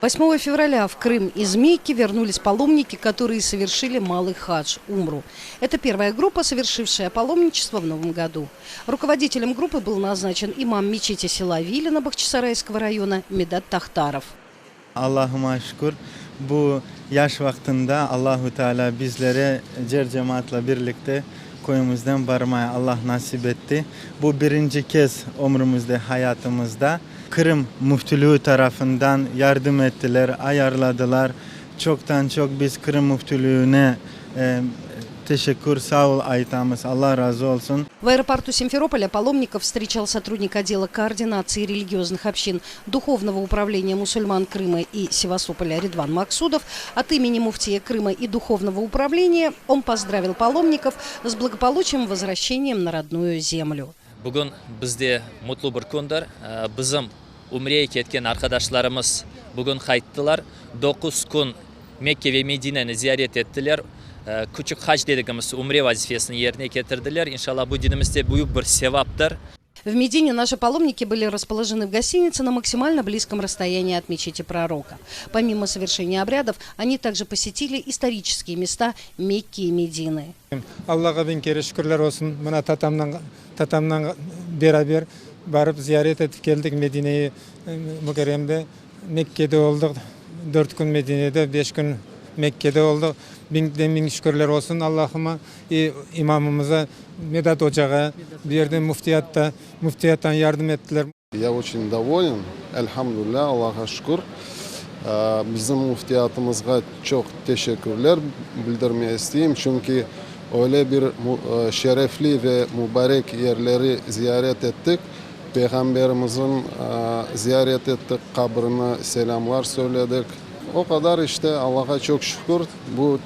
8 февраля в Крым из Мекки вернулись паломники, которые совершили малый хадж – умру. Это первая группа, совершившая паломничество в новом году. Руководителем группы был назначен имам мечети села Вилина Бахчисарайского района Медат Тахтаров. Allah'ıma şükür bu yaş vaktinde Allahu Teala bizlere cemaatla birlikte koyumuzdan varmaya Allah nasip etti. Bu birinci kez ömrümüzde, hayatımızda. Kırım Müftülüğü tarafından yardım ettiler, ayarladılar. Çoktan çok biz Kırım Müftülüğü'ne teşekkür, sağ ol aytамыз. Allah razı olsun. В аэропорту Симферополя паломников встречал сотрудник отдела координации религиозных общин Духовного управления мусульман Крыма и Севастополя Редван Максудов. От имени муфтия Крыма и Духовного управления он поздравил паломников с благополучным возвращением на родную землю. Bugün bizde mutlu bir kundur. Bizim Umre'ye ketken arkadaşlarımız bugün kayıttılar. 9 gün Mekke ve Medine'ni ziyaret ettiler. Küçük hac dediğimiz Umre vazifesini yerine getirdiler. İnşallah bu dinimizde büyük bir sevaptır. В Медине наши паломники были расположены в гостинице на максимально близком расстоянии от мечети пророка. Помимо совершения обрядов, они также посетили исторические места Мекки и Медины. Allah'a bin kere şükürler olsun. Buna tatamdan beraber barıp ziyaret edip geldik Medine'yi Mükerrem'de. Mekke'de olduk. 4 gün Medine'de, 5 gün Mekke'de olduk. Bin şükürler olsun Allah'ıma, imamımıza, Medat Hoca'ya, bir yerde müftiyattan yardım ettiler. Я очень доволен, elhamdülillah, Allah'a şükür. Bizim müftiyatımıza çok teşekkürler bildirmeye isteyeyim. Çünkü öyle bir şerefli ve mübarek yerleri ziyaret ettik. Peygamberimizin ziyaret ettik, kabrine selamlar söyledik. O kadar işte, Allah'a çok şükür. Bu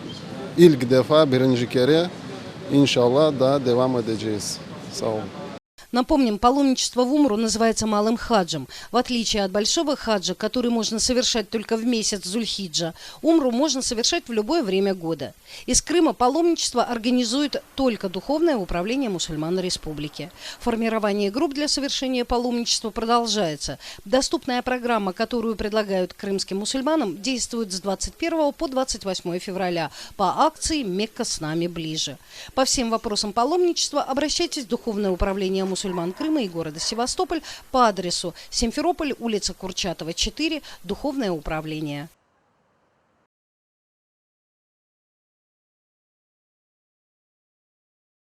ilk defa, birinci kere, inşallah daha devam edeceğiz. Sağ olun. Напомним, паломничество в Умру называется малым хаджем. В отличие от большого хаджа, который можно совершать только в месяц Зульхиджа, Умру можно совершать в любое время года. Из Крыма паломничество организует только Духовное управление мусульман республики. Формирование групп для совершения паломничества продолжается. Доступная программа, которую предлагают крымским мусульманам, действует с 21 по 28 февраля по акции «Мекка с нами ближе». По всем вопросам паломничества обращайтесь в Духовное управление мусульман Крыма и города Севастополь по адресу Симферополь, улица Курчатова, 4, Духовное управление.